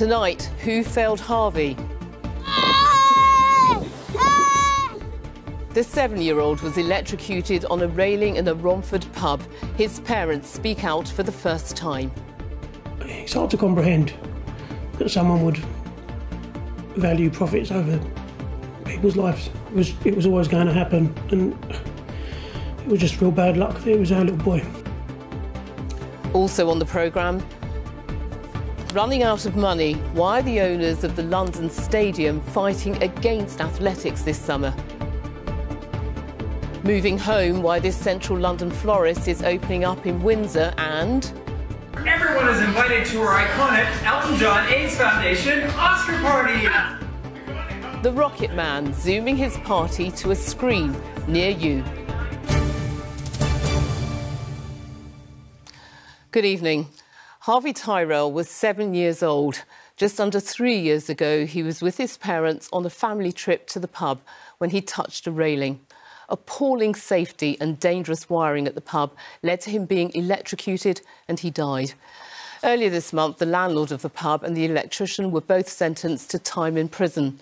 Tonight, who failed Harvey? The 7-year-old was electrocuted on a railing in a Romford pub. His parents speak out for the first time. It's hard to comprehend that someone would value profits over people's lives. It was always going to happen, and it was just real bad luck that it was our little boy. Also on the programme, running out of money, why the owners of the London Stadium fighting against athletics this summer. Moving home, why this central London florist is opening up in Windsor, and everyone is invited to our iconic Elton John AIDS Foundation Oscar party. the Rocket Man zooming his party to a screen near you. Good evening. Harvey Tyrell was 7 years old. Just under 3 years ago, he was with his parents on a family trip to the pub when he touched a railing. Appalling safety and dangerous wiring at the pub led to him being electrocuted, and he died. Earlier this month, the landlord of the pub and the electrician were both sentenced to time in prison.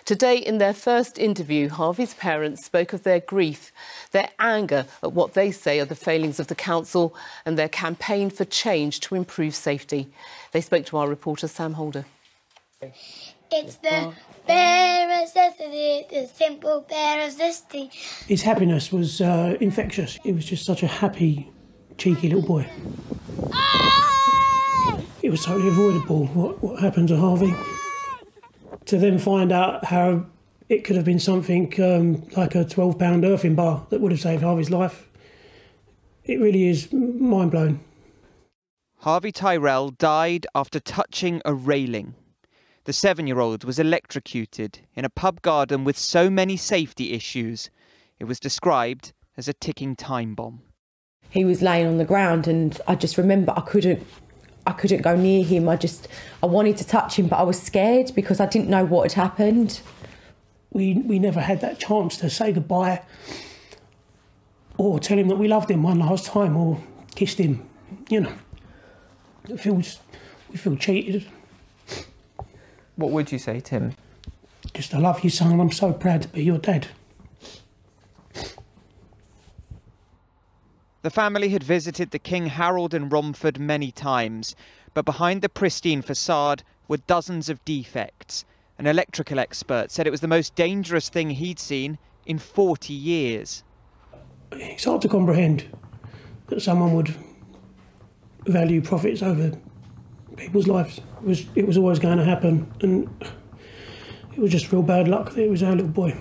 Today, in their first interview, Harvey's parents spoke of their grief, their anger at what they say are the failings of the council, and their campaign for change to improve safety. They spoke to our reporter, Sam Holder. It's the bare necessity, the simple bare necessity. His happiness was infectious. He was just such a happy, cheeky little boy. It was totally avoidable what happened to Harvey. To then find out how it could have been something like a 12-pound earthen bar that would have saved Harvey's life, it really is mind-blowing. Harvey Tyrell died after touching a railing. The 7-year-old was electrocuted in a pub garden with so many safety issues. It was described as a ticking time bomb. He was laying on the ground, and I just remember I couldn't go near him. I wanted to touch him, but I was scared because I didn't know what had happened. We never had that chance to say goodbye or tell him that we loved him one last time or kissed him. You know, we feel cheated. What would you say to him? Just, I love you, son, I'm so proud to be your dad. The family had visited the King Harold in Romford many times, but behind the pristine facade were dozens of defects. An electrical expert said it was the most dangerous thing he'd seen in 40 years. It's hard to comprehend that someone would value profits over people's lives. It was always going to happen, and it was just real bad luck that it was our little boy.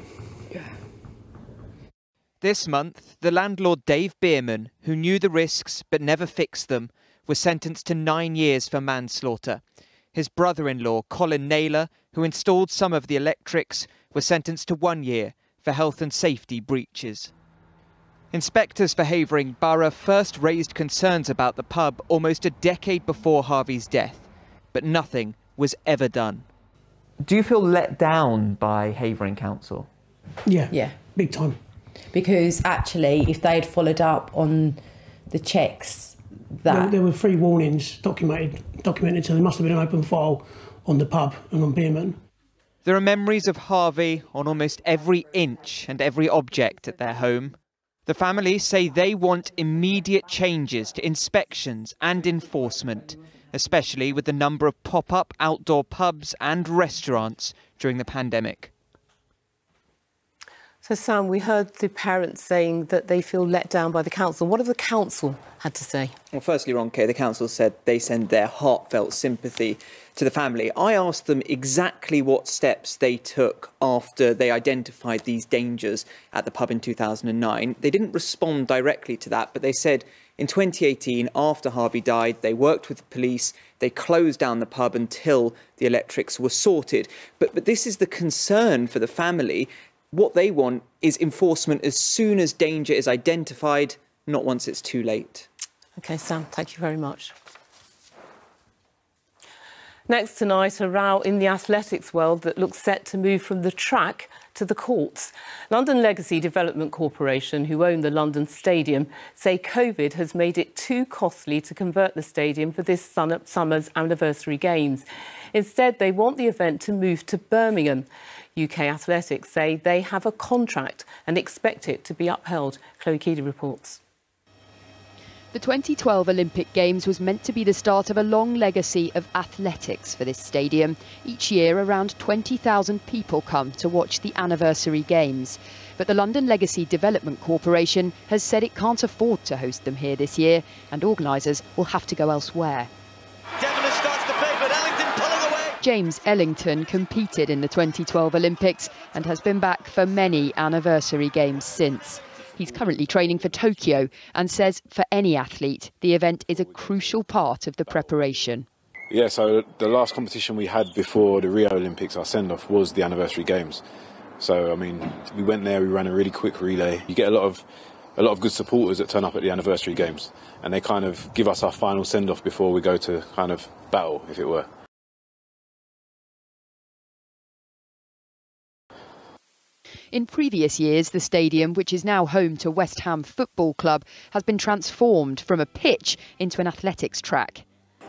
This month, the landlord Dave Bierman, who knew the risks but never fixed them, was sentenced to 9 years for manslaughter. His brother-in-law, Colin Naylor, who installed some of the electrics, was sentenced to 1 year for health and safety breaches. Inspectors for Havering Borough first raised concerns about the pub almost a decade before Harvey's death, but nothing was ever done. Do you feel let down by Havering Council? Yeah, big time. Because actually, if they had followed up on the checks, there were 3 warnings documented, so there must have been an open file on the pub and on Bierman. There are memories of Harvey on almost every inch and every object at their home. The family say they want immediate changes to inspections and enforcement, especially with the number of pop-up outdoor pubs and restaurants during the pandemic. So, Sam, we heard the parents saying that they feel let down by the council. What have the council had to say? Well, firstly, Ronke, the council said they send their heartfelt sympathy to the family. I asked them exactly what steps they took after they identified these dangers at the pub in 2009. They didn't respond directly to that, but they said in 2018, after Harvey died, they worked with the police, they closed down the pub until the electrics were sorted. But this is the concern for the family. What they want is enforcement as soon as danger is identified, not once it's too late. OK, Sam, thank you very much. Next tonight, a row in the athletics world that looks set to move from the track to the courts. London Legacy Development Corporation, who own the London Stadium, say COVID has made it too costly to convert the stadium for this summer's anniversary games. Instead, they want the event to move to Birmingham. UK Athletics say they have a contract and expect it to be upheld. Chloe Keedy reports. The 2012 Olympic Games was meant to be the start of a long legacy of athletics for this stadium. Each year, around 20,000 people come to watch the anniversary games. But the London Legacy Development Corporation has said it can't afford to host them here this year, and organisers will have to go elsewhere. Starts to favour, Ellington pulling away. James Ellington competed in the 2012 Olympics and has been back for many anniversary games since. He's currently training for Tokyo and says for any athlete, the event is a crucial part of the preparation. Yeah, so the last competition we had before the Rio Olympics, our send-off, was the anniversary games. So, I mean, we went there, we ran a really quick relay. You get a lot of good supporters that turn up at the anniversary games, and they kind of give us our final send-off before we go to kind of battle, if it were. In previous years, the stadium, which is now home to West Ham Football Club, has been transformed from a pitch into an athletics track.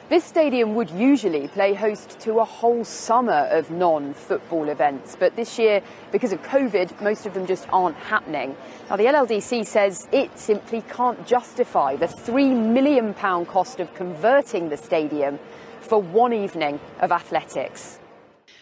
This stadium would usually play host to a whole summer of non-football events, but this year, because of COVID, most of them just aren't happening. Now, the LLDC says it simply can't justify the £3 million cost of converting the stadium for one evening of athletics.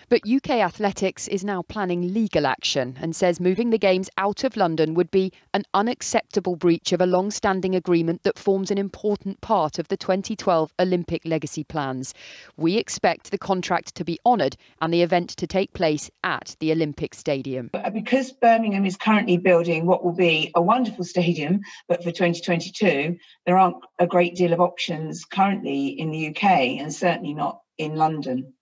But UK Athletics is now planning legal action and says moving the Games out of London would be an unacceptable breach of a long-standing agreement that forms an important part of the 2012 Olympic legacy plans. We expect the contract to be honoured and the event to take place at the Olympic Stadium. Because Birmingham is currently building what will be a wonderful stadium, but for 2022, there aren't a great deal of options currently in the UK and certainly not in London.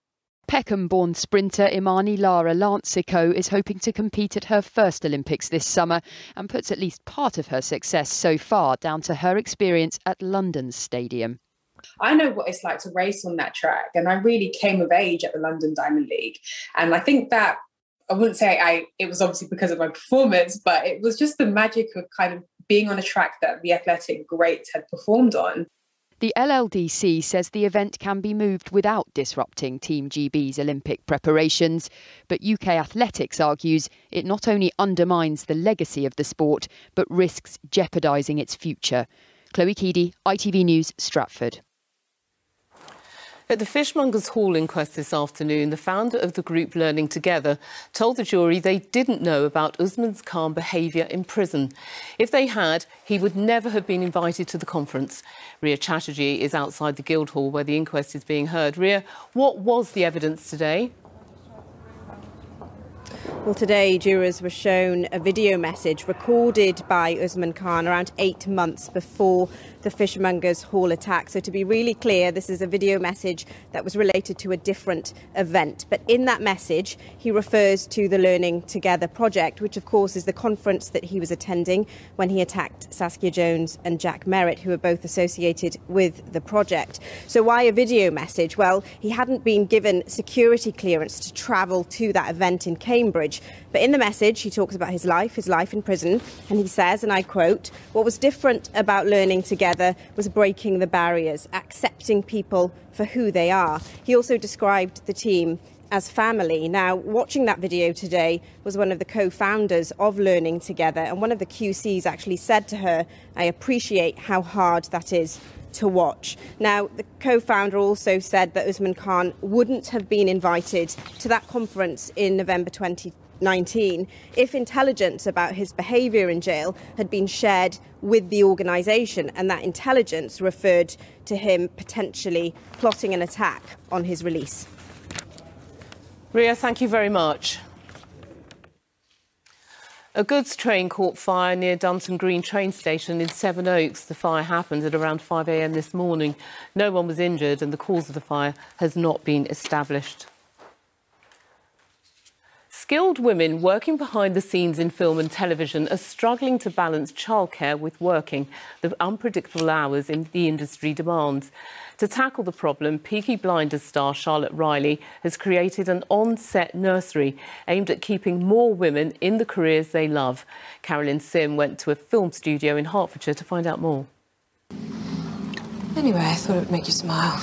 Peckham-born sprinter Imani Lara Lancico is hoping to compete at her first Olympics this summer and puts at least part of her success so far down to her experience at London's stadium. I know what it's like to race on that track, and I really came of age at the London Diamond League. And I think that, I wouldn't say it was obviously because of my performance, but it was just the magic of kind of being on a track that the athletic greats had performed on. The LLDC says the event can be moved without disrupting Team GB's Olympic preparations, but UK Athletics argues it not only undermines the legacy of the sport, but risks jeopardising its future. Chloe Keedy, ITV News, Stratford. At the Fishmongers Hall inquest this afternoon, the founder of the group Learning Together told the jury they didn't know about Usman Khan's behaviour in prison. If they had, he would never have been invited to the conference. Ria Chatterjee is outside the Guildhall where the inquest is being heard. Ria, what was the evidence today? Well, today, jurors were shown a video message recorded by Usman Khan around 8 months before the Fishmongers Hall attack. So to be really clear, this is a video message that was related to a different event. But in that message, he refers to the Learning Together project, which, of course, is the conference that he was attending when he attacked Saskia Jones and Jack Merritt, who are both associated with the project. So why a video message? Well, he hadn't been given security clearance to travel to that event in Cambridge. But in the message, he talks about his life in prison, and he says, and I quote, "What was different about Learning Together was breaking the barriers, accepting people for who they are." He also described the team as family. Now, watching that video today was one of the co-founders of Learning Together, and one of the QCs actually said to her, "I appreciate how hard that is to watch." Now, the co-founder also said that Usman Khan wouldn't have been invited to that conference in November 2019 if intelligence about his behaviour in jail had been shared with the organisation, and that intelligence referred to him potentially plotting an attack on his release. Ria, thank you very much. A goods train caught fire near Dunton Green train station in Sevenoaks. The fire happened at around 5 a.m. this morning. No one was injured and the cause of the fire has not been established. Skilled women working behind the scenes in film and television are struggling to balance childcare with working, the unpredictable hours the industry demands. To tackle the problem, Peaky Blinders star Charlotte Riley has created an on-set nursery aimed at keeping more women in the careers they love. Carolyn Sim went to a film studio in Hertfordshire to find out more. Anyway, I thought it would make you smile.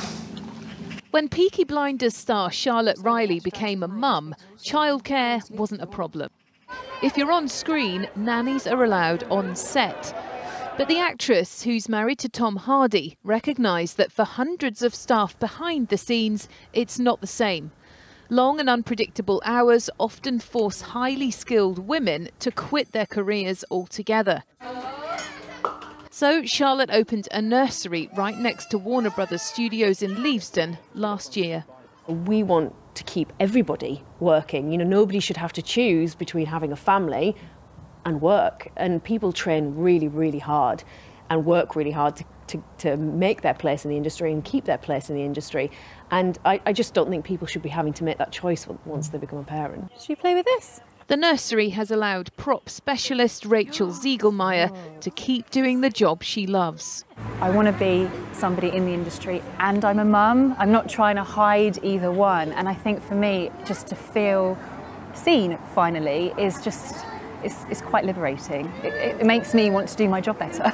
When Peaky Blinders star Charlotte Riley became a mum, childcare wasn't a problem. If you're on screen, nannies are allowed on set. But the actress, who's married to Tom Hardy, recognised that for hundreds of staff behind the scenes, it's not the same. Long and unpredictable hours often force highly skilled women to quit their careers altogether. So Charlotte opened a nursery right next to Warner Brothers Studios in Leavesden last year. We want to keep everybody working. You know, nobody should have to choose between having a family and work. And people train really, really hard and work really hard to make their place in the industry and keep their place in the industry. And I just don't think people should be having to make that choice once they become a parent. Should we play with this? The nursery has allowed prop specialist Rachel Ziegelmeier to keep doing the job she loves. I want to be somebody in the industry and I'm a mum. I'm not trying to hide either one. And I think for me, just to feel seen finally is just, it's quite liberating. It makes me want to do my job better.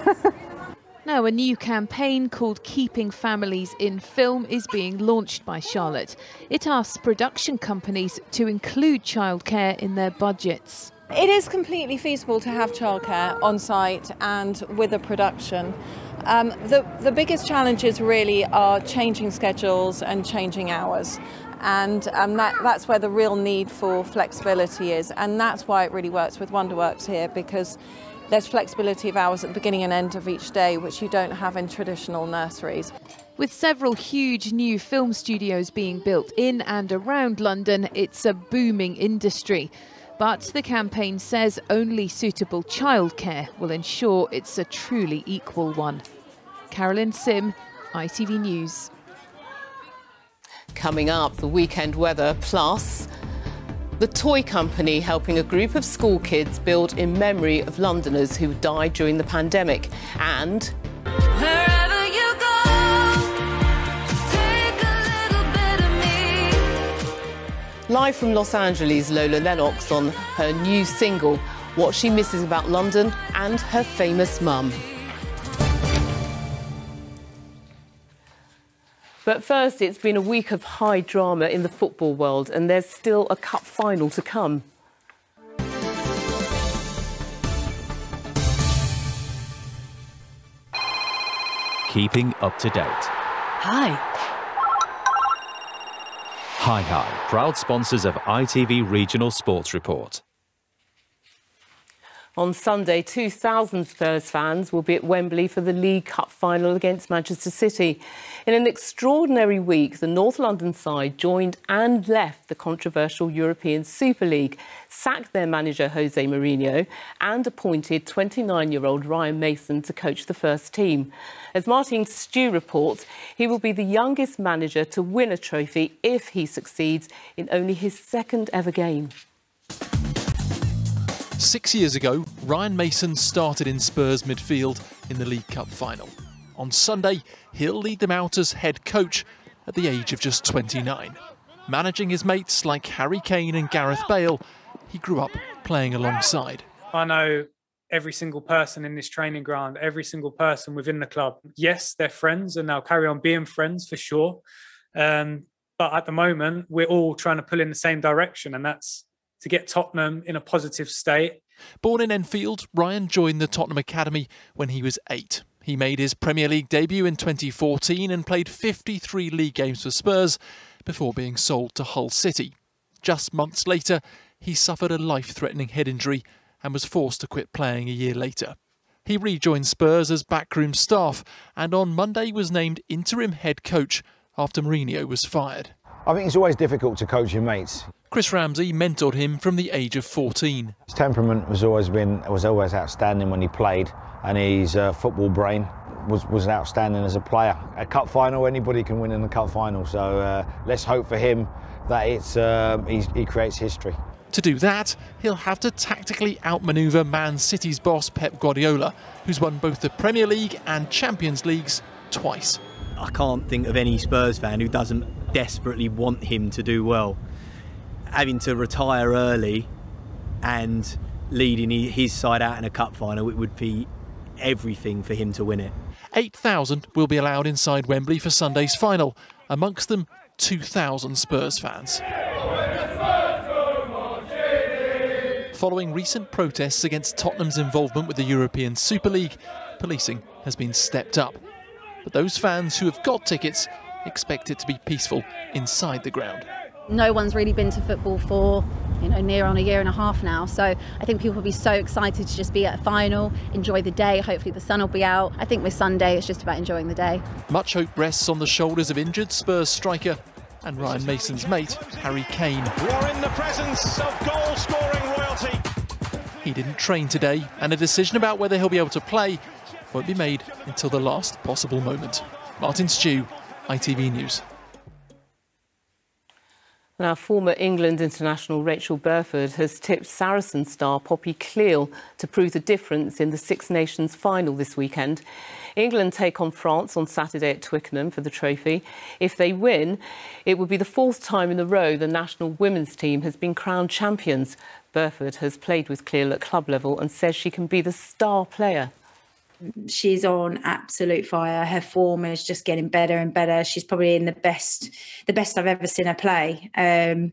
Now, a new campaign called Keeping Families in Film is being launched by Charlotte. It asks production companies to include childcare in their budgets. It is completely feasible to have childcare on site and with a production. The biggest challenges really are changing schedules and changing hours. And that's where the real need for flexibility is. And that's why it really works with Wonderworks here, because there's flexibility of hours at the beginning and end of each day, which you don't have in traditional nurseries. With several huge new film studios being built in and around London, it's a booming industry. But the campaign says only suitable childcare will ensure it's a truly equal one. Carolyn Sim, ITV News. Coming up, the weekend weather, plus the toy company helping a group of school kids build in memory of Londoners who died during the pandemic. And wherever you go, take a little bit of me. Live from Los Angeles, Lola Lennox on her new single, what she misses about London and her famous mum. But first, it's been a week of high drama in the football world, and there's still a cup final to come. Keeping up to date. Hi. Hi, proud sponsors of ITV Regional Sports Report. On Sunday, 2,000 Spurs fans will be at Wembley for the League Cup final against Manchester City. In an extraordinary week, the North London side joined and left the controversial European Super League, sacked their manager Jose Mourinho and appointed 29-year-old Ryan Mason to coach the first team. As Martin Stew reports, he will be the youngest manager to win a trophy if he succeeds in only his second ever game. 6 years ago, Ryan Mason started in Spurs midfield in the League Cup final. On Sunday, he'll lead them out as head coach at the age of just 29. Managing his mates like Harry Kane and Gareth Bale, he grew up playing alongside. I know every single person in this training ground, every single person within the club. Yes, they're friends and they'll carry on being friends for sure. But at the moment, we're all trying to pull in the same direction, and that's to get Tottenham in a positive state. Born in Enfield, Ryan joined the Tottenham Academy when he was 8. He made his Premier League debut in 2014 and played 53 league games for Spurs before being sold to Hull City. Just months later, he suffered a life-threatening head injury and was forced to quit playing a year later. He rejoined Spurs as backroom staff and on Monday was named interim head coach after Mourinho was fired. I think it's always difficult to coach your mates. Chris Ramsey mentored him from the age of 14. His temperament was always outstanding when he played, and his football brain was outstanding as a player. A cup final, anybody can win in the cup final, so let's hope for him that he creates history. To do that, he'll have to tactically outmanoeuvre Man City's boss Pep Guardiola, who's won both the Premier League and Champions Leagues twice. I can't think of any Spurs fan who doesn't desperately want him to do well. Having to retire early and leading his side out in a cup final, it would be everything for him to win it. 8,000 will be allowed inside Wembley for Sunday's final, amongst them 2,000 Spurs fans. Following recent protests against Tottenham's involvement with the European Super League, policing has been stepped up. But those fans who have got tickets expect it to be peaceful inside the ground. No one's really been to football for, near on a year and a half now. So I think people will be so excited to just be at a final, enjoy the day. Hopefully the sun will be out. I think with Sunday, it's just about enjoying the day. Much hope rests on the shoulders of injured Spurs striker and Ryan Mason's mate, Harry Kane. We're in the presence of goal-scoring royalty. He didn't train today, and a decision about whether he'll be able to play won't be made until the last possible moment. Martin Stew, ITV News. Now, former England international Rachel Burford has tipped Saracen star Poppy Cleall to prove the difference in the Six Nations final this weekend. England take on France on Saturday at Twickenham for the trophy. If they win, it would be the fourth time in a row the national women's team has been crowned champions. Burford has played with Cleall at club level and says she can be the star player. She's on absolute fire. Her form is just getting better and better. She's probably in the best I've ever seen her play. And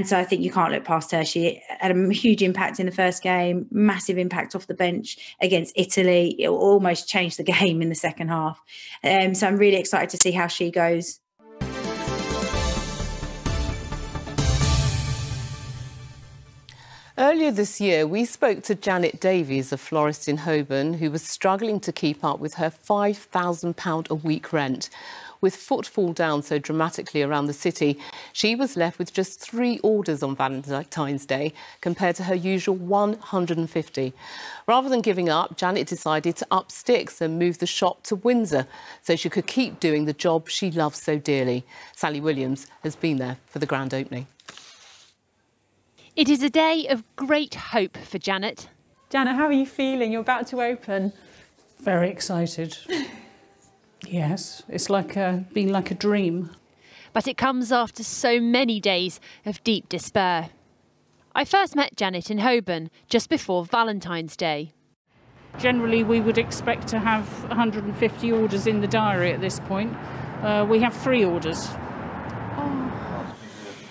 so I think you can't look past her. She had a huge impact in the first game, massive impact off the bench against Italy. It almost changed the game in the second half. So I'm really excited to see how she goes. Earlier this year, we spoke to Janet Davies, a florist in Holborn, who was struggling to keep up with her £5,000 a week rent. With footfall down so dramatically around the city, she was left with just 3 orders on Valentine's Day compared to her usual 150. Rather than giving up, Janet decided to up sticks and move the shop to Windsor so she could keep doing the job she loves so dearly. Sally Williams has been there for the grand opening. It is a day of great hope for Janet. Janet, how are you feeling? You're about to open. Very excited. Yes, it's been like a dream. But it comes after so many days of deep despair. I first met Janet in Holborn just before Valentine's Day. Generally, we would expect to have 150 orders in the diary at this point. We have 3 orders.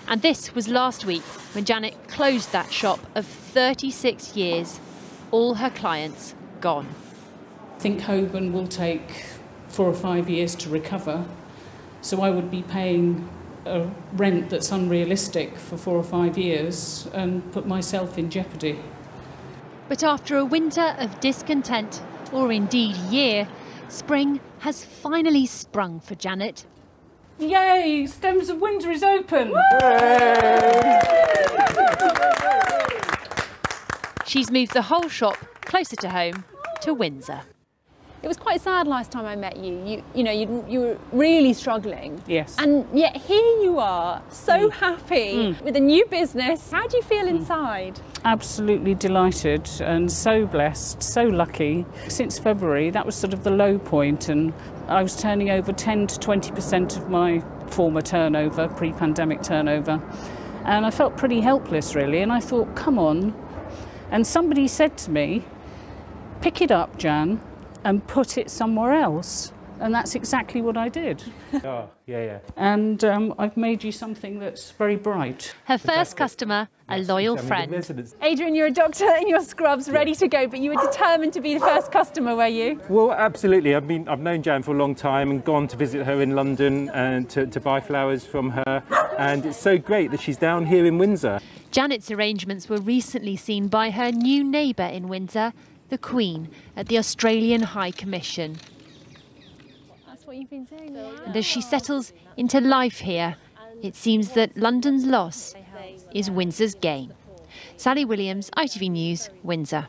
And this was last week when Janet closed that shop of 36 years. All her clients gone. I think Holborn will take 4 or 5 years to recover. So I would be paying a rent that's unrealistic for 4 or 5 years and put myself in jeopardy. But after a winter of discontent, or indeed year, spring has finally sprung for Janet. Yay! Stems of Windsor is open! She's moved the whole shop closer to home, to Windsor. It was quite sad last time I met you. You were really struggling. Yes. And yet here you are, so happy with a new business. How do you feel inside? Absolutely delighted and so blessed, so lucky. Since February, that was sort of the low point, and I was turning over 10 to 20% of my former turnover, pre-pandemic turnover. And I felt pretty helpless, really, and I thought, come on. And somebody said to me, pick it up, Jan, and put it somewhere else. And that's exactly what I did. Oh, yeah. And I've made you something that's very bright. Her first customer, a loyal friend. Adrian, you're a doctor in your scrubs, ready to go, but you were determined to be the first customer, were you? Well, absolutely. I've known Jan for a long time and gone to visit her in London and to buy flowers from her. And it's so great that she's down here in Windsor. Janet's arrangements were recently seen by her new neighbour in Windsor, the Queen, at the Australian High Commission. That's what you've been saying. And as she settles into life here, it seems that London's loss is Windsor's gain. Sally Williams, ITV News, Windsor.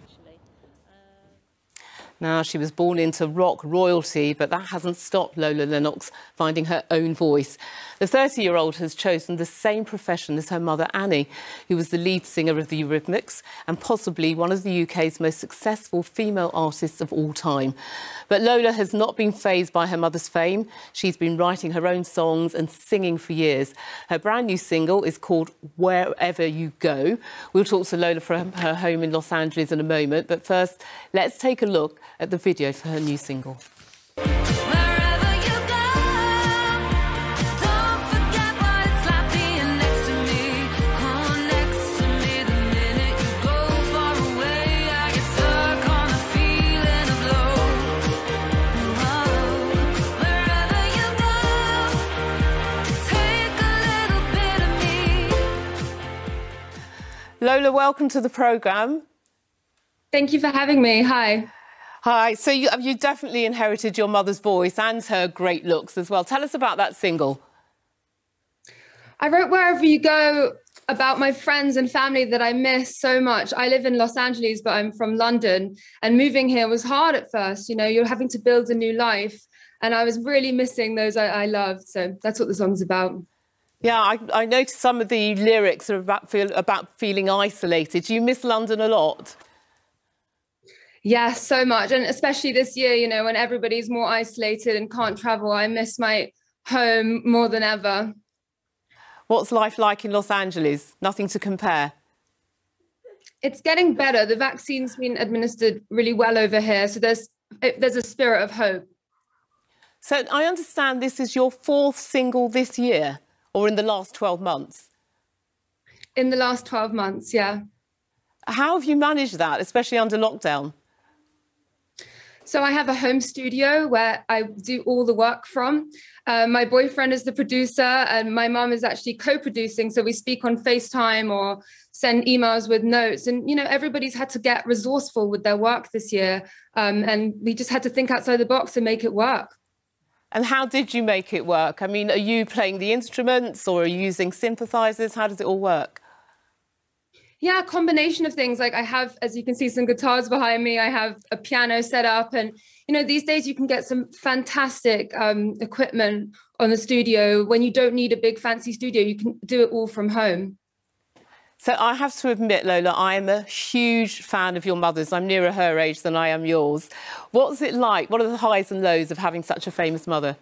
Now, she was born into rock royalty, but that hasn't stopped Lola Lennox finding her own voice. The 30-year-old has chosen the same profession as her mother, Annie, who was the lead singer of the Eurythmics and possibly one of the UK's most successful female artists of all time. But Lola has not been fazed by her mother's fame. She's been writing her own songs and singing for years. Her brand new single is called Wherever You Go. We'll talk to Lola from her home in Los Angeles in a moment, but first, let's take a look at the video for her new single. Lola, welcome to the programme. Thank you for having me. Hi. Hi. So you definitely inherited your mother's voice and her great looks as well. Tell us about that single. I wrote Wherever You Go about my friends and family that I miss so much. I live in Los Angeles, but I'm from London, and moving here was hard at first. You know, you're having to build a new life, and I was really missing those I loved. So that's what the song's about. Yeah, I noticed some of the lyrics are about feeling isolated. Do you miss London a lot? Yeah, so much. And especially this year, you know, when everybody's more isolated and can't travel, I miss my home more than ever. What's life like in Los Angeles? Nothing to compare. It's getting better. The vaccine's been administered really well over here. So there's a spirit of hope. So I understand this is your 4th single this year, or in the last 12 months? In the last 12 months, yeah. How have you managed that, especially under lockdown? So I have a home studio where I do all the work from. My boyfriend is the producer and my mum is actually co-producing. So we speak on FaceTime or send emails with notes. And, you know, everybody's had to get resourceful with their work this year. And we just had to think outside the box and make it work. And how did you make it work? I mean, are you playing the instruments or are you using synthesizers? How does it all work? Yeah, a combination of things. Like I have, as you can see, some guitars behind me. I have a piano set up. And, you know, these days you can get some fantastic equipment on the studio. When you don't need a big fancy studio, you can do it all from home. So I have to admit, Lola, I am a huge fan of your mother's. I'm nearer her age than I am yours. What's it like? What are the highs and lows of having such a famous mother?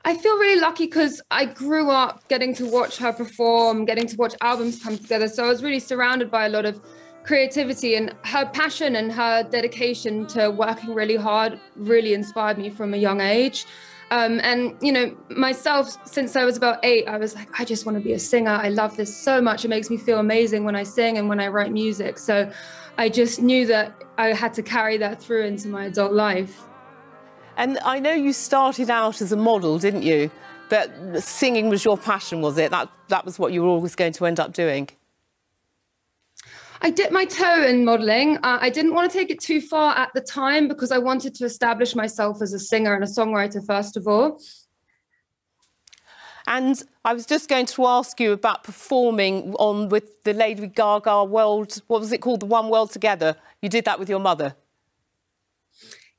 I feel really lucky because I grew up getting to watch her perform, getting to watch albums come together. So I was really surrounded by a lot of creativity, and her passion and her dedication to working really hard really inspired me from a young age. And, you know, myself, since I was about 8, I was like, I just want to be a singer. I love this so much. It makes me feel amazing when I sing and when I write music. So I just knew that I had to carry that through into my adult life. And I know you started out as a model, didn't you? But singing was your passion, was it? That was what you were always going to end up doing? I dipped my toe in modelling. I didn't want to take it too far at the time because I wanted to establish myself as a singer and a songwriter, first of all. And I was just going to ask you about performing on with the Lady Gaga World, what was it called, the One World Together? You did that with your mother.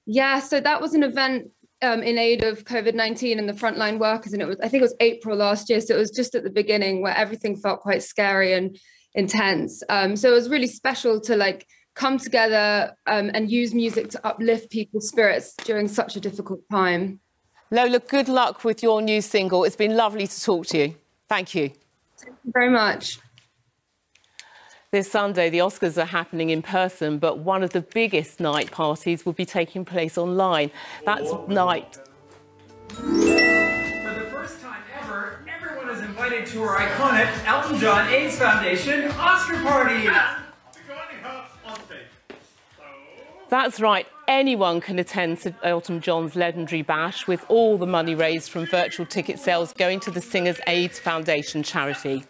Yeah, so that was an event in aid of COVID-19 and the frontline workers. And I think it was April last year. So it was just at the beginning where everything felt quite scary and intense. So it was really special to like come together and use music to uplift people's spirits during such a difficult time. Lola, good luck with your new single. It's been lovely to talk to you. Thank you. Thank you very much. This Sunday, the Oscars are happening in person, but one of the biggest night parties will be taking place online. That's night. For the first time ever, everyone is invited to our iconic Elton John AIDS Foundation Oscar party. That's right. Anyone can attend Elton John's legendary bash, with all the money raised from virtual ticket sales going to the singer's AIDS Foundation charity.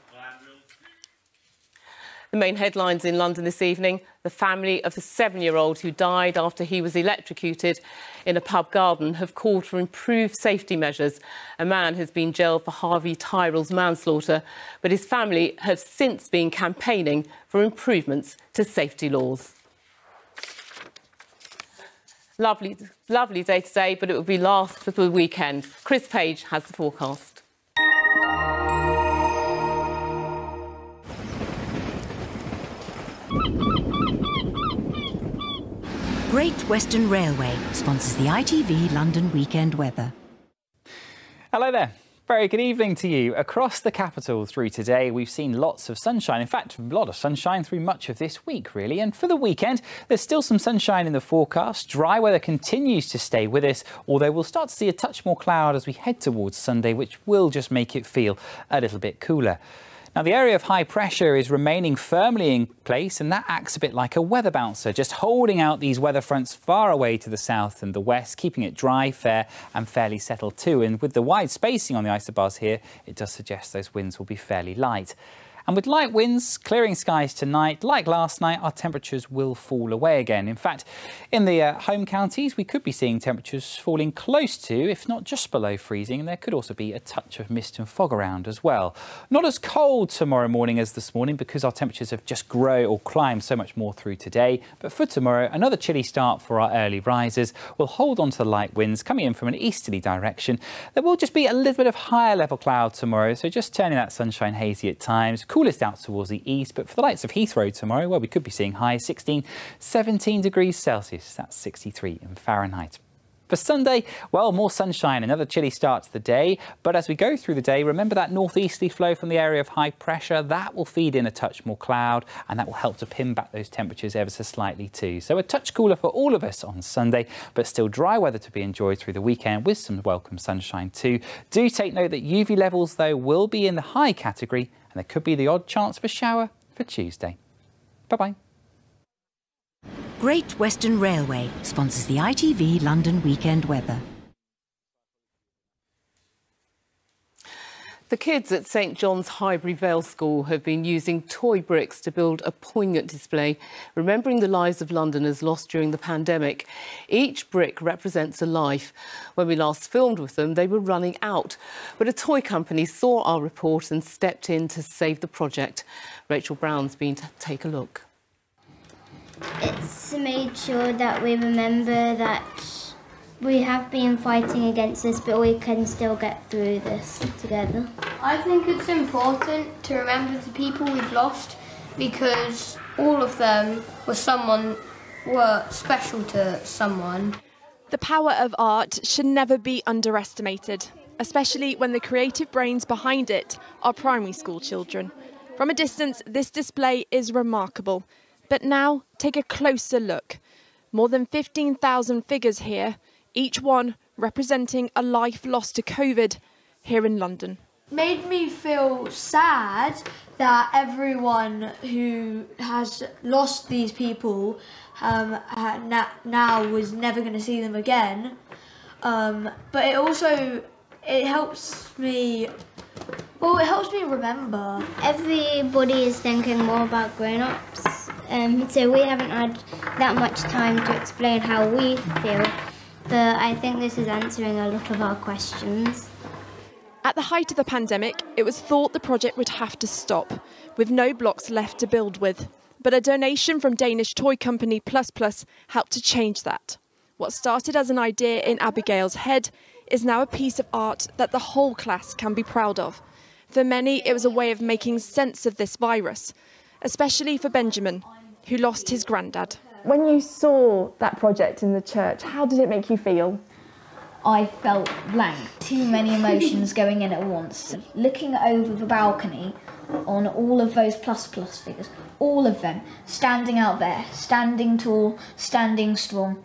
The main headlines in London this evening: the family of the 7-year-old who died after he was electrocuted in a pub garden have called for improved safety measures. A man has been jailed for Harvey Tyrell's manslaughter, but his family have since been campaigning for improvements to safety laws. Lovely day today, but it will be last for the weekend. Chris Page has the forecast. Great Western Railway sponsors the ITV London weekend weather. Hello there. Very good evening to you. Across the capital through today, we've seen lots of sunshine. In fact, a lot of sunshine through much of this week, really. And for the weekend, there's still some sunshine in the forecast. Dry weather continues to stay with us, although we'll start to see a touch more cloud as we head towards Sunday, which will just make it feel a little bit cooler. Now, the area of high pressure is remaining firmly in place, and that acts a bit like a weather bouncer, just holding out these weather fronts far away to the south and the west, keeping it dry, fair and fairly settled too. And with the wide spacing on the isobars here, it does suggest those winds will be fairly light. And with light winds, clearing skies tonight, like last night, our temperatures will fall away again. In fact, in the home counties, we could be seeing temperatures falling close to, if not just below freezing, and there could also be a touch of mist and fog around as well. Not as cold tomorrow morning as this morning because our temperatures have just grown or climbed so much more through today. But for tomorrow, another chilly start for our early risers. We'll hold on to the light winds coming in from an easterly direction. There will just be a little bit of higher level cloud tomorrow, so just turning that sunshine hazy at times. Coolest out towards the east, but for the likes of Heathrow tomorrow, well, we could be seeing highs 16, 17 degrees Celsius. That's 63 in Fahrenheit. For Sunday, well, more sunshine, another chilly start to the day. But as we go through the day, remember that northeasterly flow from the area of high pressure, that will feed in a touch more cloud, and that will help to pin back those temperatures ever so slightly too. So a touch cooler for all of us on Sunday, but still dry weather to be enjoyed through the weekend with some welcome sunshine too. Do take note that UV levels, though, will be in the high category, and there could be the odd chance of a shower for Tuesday. Bye-bye. Great Western Railway sponsors the ITV London weekend weather. The kids at St John's Highbury Vale School have been using toy bricks to build a poignant display, remembering the lives of Londoners lost during the pandemic. Each brick represents a life. When we last filmed with them, they were running out. But a toy company saw our report and stepped in to save the project. Rachel Brown's been to take a look. It's made sure that we remember that we have been fighting against this, but we can still get through this together. I think it's important to remember the people we've lost because all of them were special to someone. The power of art should never be underestimated, especially when the creative brains behind it are primary school children. From a distance, this display is remarkable. But now, take a closer look. More than 15,000 figures here, each one representing a life lost to COVID here in London. Made me feel sad that everyone who has lost these people now was never going to see them again. But it helps me remember. Everybody is thinking more about grown-ups, so we haven't had that much time to explain how we feel, but I think this is answering a lot of our questions. At the height of the pandemic, it was thought the project would have to stop, with no blocks left to build with. But a donation from Danish toy company Plus Plus helped to change that. What started as an idea in Abigail's head is now a piece of art that the whole class can be proud of. For many, it was a way of making sense of this virus, especially for Benjamin, who lost his granddad. When you saw that project in the church, how did it make you feel? I felt blank. Too many emotions going in at once. Looking over the balcony on all of those plus figures, all of them standing out there, standing tall, standing strong.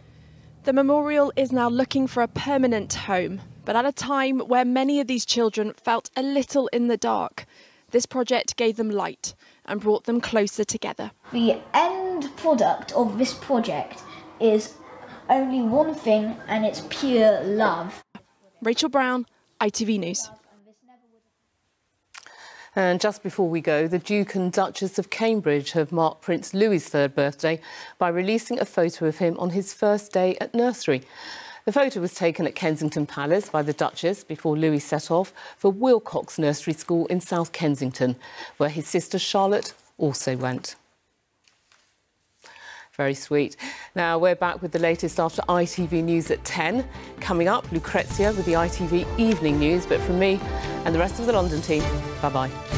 The memorial is now looking for a permanent home, but at a time where many of these children felt a little in the dark, this project gave them light and brought them closer together. The end product of this project is only one thing, and it's pure love. Rachel Brown, ITV News. And just before we go, the Duke and Duchess of Cambridge have marked Prince Louis's third birthday by releasing a photo of him on his first day at nursery. The photo was taken at Kensington Palace by the Duchess before Louis set off for Wilcox Nursery School in South Kensington, where his sister Charlotte also went. Very sweet. Now, we're back with the latest after ITV News at 10. Coming up, Lucrezia with the ITV Evening News. But from me and the rest of the London team, bye-bye.